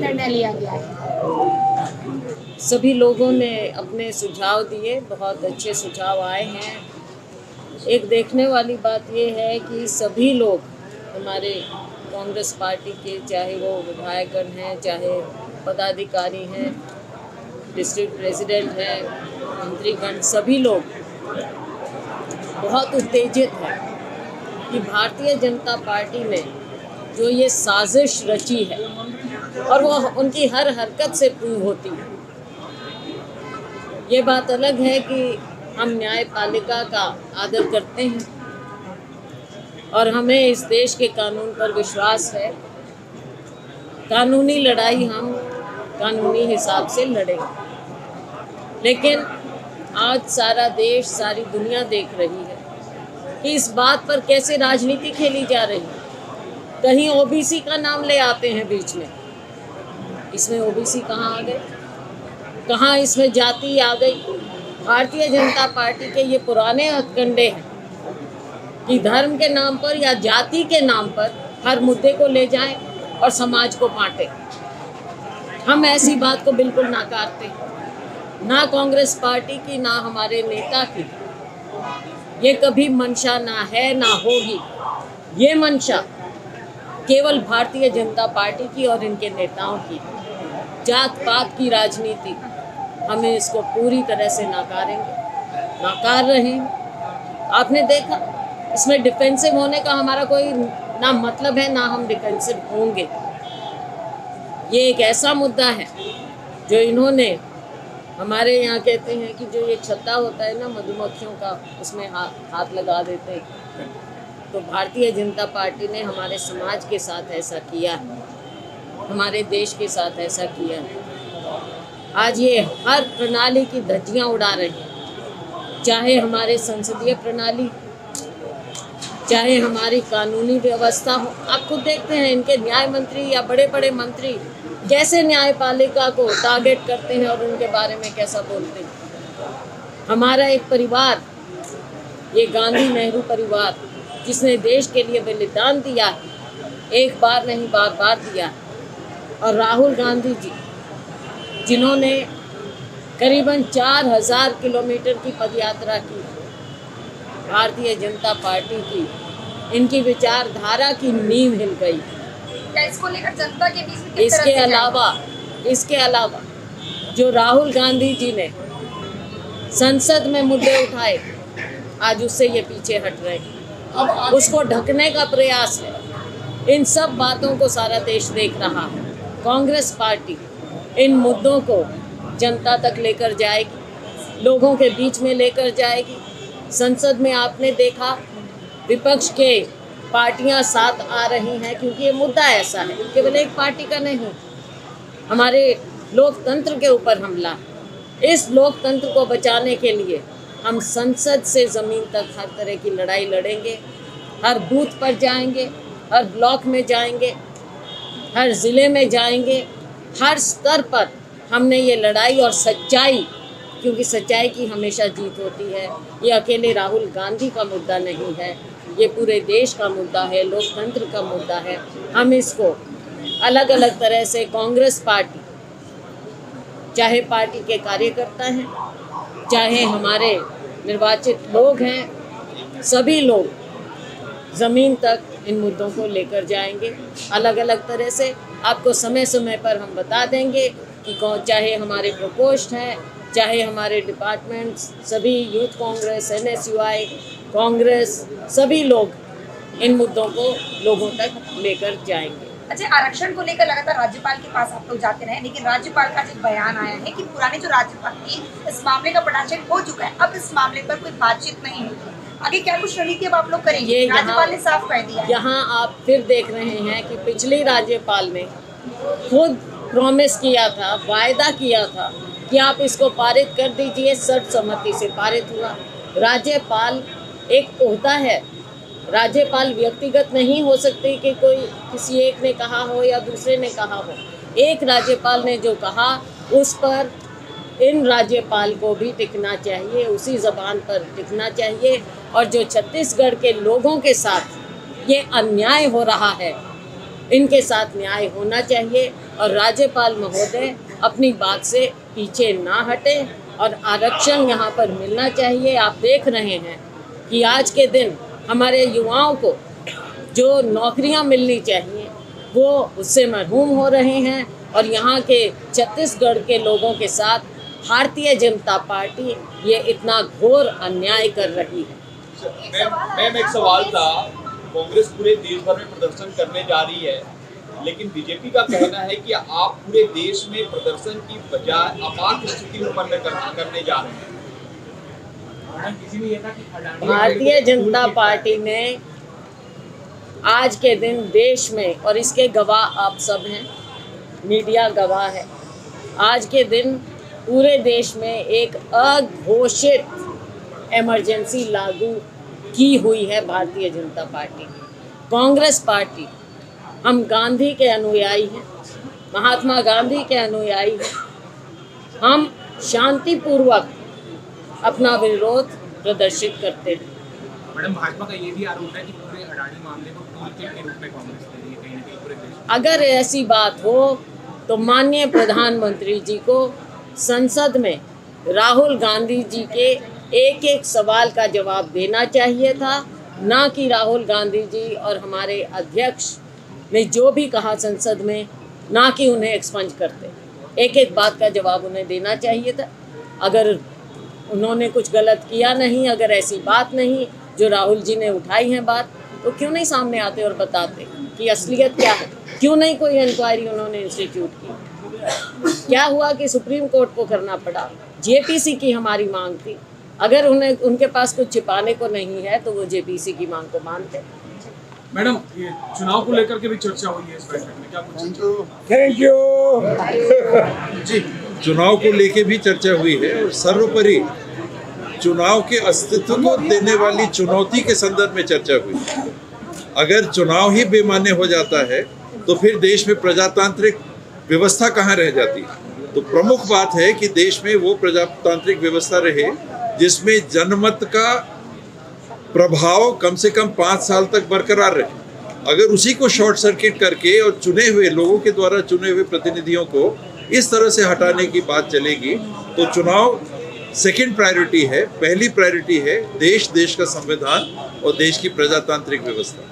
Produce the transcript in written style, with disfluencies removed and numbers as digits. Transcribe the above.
निर्णय लिया गया है। सभी लोगों ने अपने सुझाव दिए, बहुत अच्छे सुझाव आए हैं। एक देखने वाली बात ये है कि सभी लोग हमारे कांग्रेस पार्टी के, चाहे वो विधायकगण हैं, चाहे पदाधिकारी हैं, डिस्ट्रिक्ट प्रेसिडेंट हैं, मंत्रीगण, सभी लोग बहुत उत्तेजित हैं कि भारतीय जनता पार्टी ने जो ये साजिश रची है और वो उनकी हर हरकत से प्रूव होती है। ये बात अलग है कि हम न्यायपालिका का आदर करते हैं और हमें इस देश के कानून पर विश्वास है। कानूनी लड़ाई हम कानूनी हिसाब से लड़ेंगे, लेकिन आज सारा देश, सारी दुनिया देख रही है कि इस बात पर कैसे राजनीति खेली जा रही है। कहीं ओबीसी का नाम ले आते हैं बीच में, इसमें ओबीसी कहाँ आ गए, कहाँ इसमें जाति आ गई। भारतीय जनता पार्टी के ये पुराने हथकंडे हैं कि धर्म के नाम पर या जाति के नाम पर हर मुद्दे को ले जाएं और समाज को बांटें। हम ऐसी बात को बिल्कुल नकारते, ना कांग्रेस पार्टी की, ना हमारे नेता की। ये कभी मंशा ना है, ना होगी। ये मंशा केवल भारतीय जनता पार्टी की और इनके नेताओं की। जात पात की राजनीति, हमें इसको पूरी तरह से नकारेंगे, नकार रहे हैं। आपने देखा, इसमें डिफेंसिव होने का हमारा कोई ना मतलब है, ना हम डिफेंसिव होंगे। ये एक ऐसा मुद्दा है जो इन्होंने, हमारे यहाँ कहते हैं कि जो ये छत्ता होता है ना मधुमक्खियों का, उसमें हाथ लगा देते हैं। तो भारतीय जनता पार्टी ने हमारे समाज के साथ ऐसा किया है, हमारे देश के साथ ऐसा किया है। आज ये हर प्रणाली की धज्जियां उड़ा रहे हैं, चाहे हमारे संसदीय प्रणाली, चाहे हमारी कानूनी व्यवस्था हो। आप खुद देखते हैं इनके न्याय मंत्री या बड़े बड़े मंत्री कैसे न्यायपालिका को टारगेट करते हैं और उनके बारे में कैसा बोलते हैं। हमारा एक परिवार, ये गांधी नेहरू परिवार, जिसने देश के लिए बलिदान दिया है, एक बार नहीं बार बार दिया है, और राहुल गांधी जी, जिन्होंने करीबन 4000 किलोमीटर की पदयात्रा की, भारतीय जनता पार्टी की, इनकी विचारधारा की नींव हिल गई। क्या इसको लेकर जनता के बीच में किस तरह से इसके अलावा जो राहुल गांधी जी ने संसद में मुद्दे उठाए, आज उससे ये पीछे हट रहे हैं, उसको ढकने का प्रयास है। इन सब बातों को सारा देश देख रहा है। कांग्रेस पार्टी इन मुद्दों को जनता तक लेकर जाएगी, लोगों के बीच में लेकर जाएगी। संसद में आपने देखा विपक्ष के पार्टियां साथ आ रही हैं, क्योंकि ये मुद्दा ऐसा है, केवल एक पार्टी का नहीं, हमारे लोकतंत्र के ऊपर हमला। इस लोकतंत्र को बचाने के लिए हम संसद से ज़मीन तक हर तरह की लड़ाई लड़ेंगे, हर बूथ पर जाएंगे, हर ब्लॉक में जाएंगे, हर ज़िले में जाएंगे, हर स्तर पर हमने ये लड़ाई, और सच्चाई, क्योंकि सच्चाई की हमेशा जीत होती है। ये अकेले राहुल गांधी का मुद्दा नहीं है, ये पूरे देश का मुद्दा है, लोकतंत्र का मुद्दा है। हम इसको अलग अलग तरह से, कांग्रेस पार्टी, चाहे पार्टी के कार्यकर्ता हैं, चाहे हमारे निर्वाचित लोग हैं, सभी लोग ज़मीन तक इन मुद्दों को लेकर जाएंगे अलग अलग तरह से। आपको समय समय पर हम बता देंगे कि चाहे हमारे प्रकोष्ठ हैं, चाहे हमारे डिपार्टमेंट्स, सभी यूथ कांग्रेस, NSUI कांग्रेस, सभी लोग इन मुद्दों को लोगों तक लेकर जाएंगे। अच्छा, आरक्षण को लेकर लगातार राज्यपाल के पास आप लोग जाते रहे, लेकिन राज्यपाल का जो बयान आया है कि पुराने जो राज्यपाल थी, इस मामले का पटाक्षेप हो चुका है, अब इस मामले पर कोई बातचीत नहीं होगी। आगे क्या कुछ रणनीति अब आप लोग करेंगे? राज्यपाल ने साफ कह दिया है। यहाँ आप फिर देख रहे हैं कि पिछली राज्यपाल ने खुद प्रॉमिस किया था, वायदा किया था कि आप इसको पारित कर दीजिए, सर्वसम्मति से पारित हुआ। राज्यपाल एक ओहदा है, राज्यपाल व्यक्तिगत नहीं हो सकती कि कोई किसी एक ने कहा हो या दूसरे ने कहा हो। एक राज्यपाल ने जो कहा उस पर इन राज्यपाल को भी टिकना चाहिए, उसी ज़बान पर टिकना चाहिए। और जो छत्तीसगढ़ के लोगों के साथ ये अन्याय हो रहा है, इनके साथ न्याय होना चाहिए और राज्यपाल महोदय अपनी बात से पीछे ना हटे और आरक्षण यहाँ पर मिलना चाहिए। आप देख रहे हैं कि आज के दिन हमारे युवाओं को जो नौकरियाँ मिलनी चाहिए वो उससे महरूम हो रहे हैं और यहाँ के छत्तीसगढ़ के लोगों के साथ भारतीय जनता पार्टी ये इतना घोर अन्याय कर रही है। मैम एक सवाल था, कांग्रेस पूरे देश भर में प्रदर्शन करने जा रही है, लेकिन बीजेपी का कहना है कि आप पूरे देश में प्रदर्शन की बजाय आपात स्थिति उत्पन्न करने जा रहे हैं। भारतीय जनता पार्टी ने आज के दिन देश में, और इसके गवाह आप सब हैं, मीडिया गवाह है, आज के दिन पूरे देश में एक अघोषित इमरजेंसी लागू की हुई है भारतीय जनता पार्टी। कांग्रेस पार्टी, हम गांधी के अनुयायी हैं, महात्मा गांधी के अनुयायी हैं। हम शांतिपूर्वक अपना विरोध प्रदर्शित करते हैं। मैडम, भाजपा का ये भी आरोप है कि पूरे अडानी मामले को टूलकिट के रूप में कांग्रेस ले रही है कहीं ना कहीं पूरे देश में। अगर ऐसी बात हो तो माननीय प्रधानमंत्री जी को संसद में राहुल गांधी जी के एक एक सवाल का जवाब देना चाहिए था, ना कि राहुल गांधी जी और हमारे अध्यक्ष ने जो भी कहा संसद में, ना कि उन्हें एक्सपंज करते। एक एक बात का जवाब उन्हें देना चाहिए था। अगर उन्होंने कुछ गलत किया नहीं, अगर ऐसी बात नहीं जो राहुल जी ने उठाई है बात, तो क्यों नहीं सामने आते और बताते कि असलियत क्या है? क्यों नहीं कोई इंक्वायरी उन्होंने इंस्टीट्यूट की? क्या हुआ कि सुप्रीम कोर्ट को करना पड़ा? जेपीसी की हमारी मांग थी। अगर उन्हें उनके पास कुछ छिपाने को नहीं है तो वो जेपीसी की मांग को मानते। मैडम, ये चुनाव को लेकर के भी चर्चा हुई है इस बैठक में, क्या कुछ? थैंक यू जी। चुनाव को लेके भी चर्चा हुई है और सर्वोपरि चुनाव के अस्तित्व को देने वाली चुनौती के संदर्भ में चर्चा हुई। अगर चुनाव ही बेमाने हो जाता है तो फिर देश में प्रजातांत्रिक व्यवस्था कहाँ रह जाती है? तो प्रमुख बात है कि देश में वो प्रजातांत्रिक व्यवस्था रहे जिसमें जनमत का प्रभाव कम से कम 5 साल तक बरकरार रहे। अगर उसी को शॉर्ट सर्किट करके और चुने हुए लोगों के द्वारा चुने हुए प्रतिनिधियों को इस तरह से हटाने की बात चलेगी तो चुनाव सेकंड प्रायोरिटी है। पहली प्रायोरिटी है देश, देश का संविधान और देश की प्रजातांत्रिक व्यवस्था।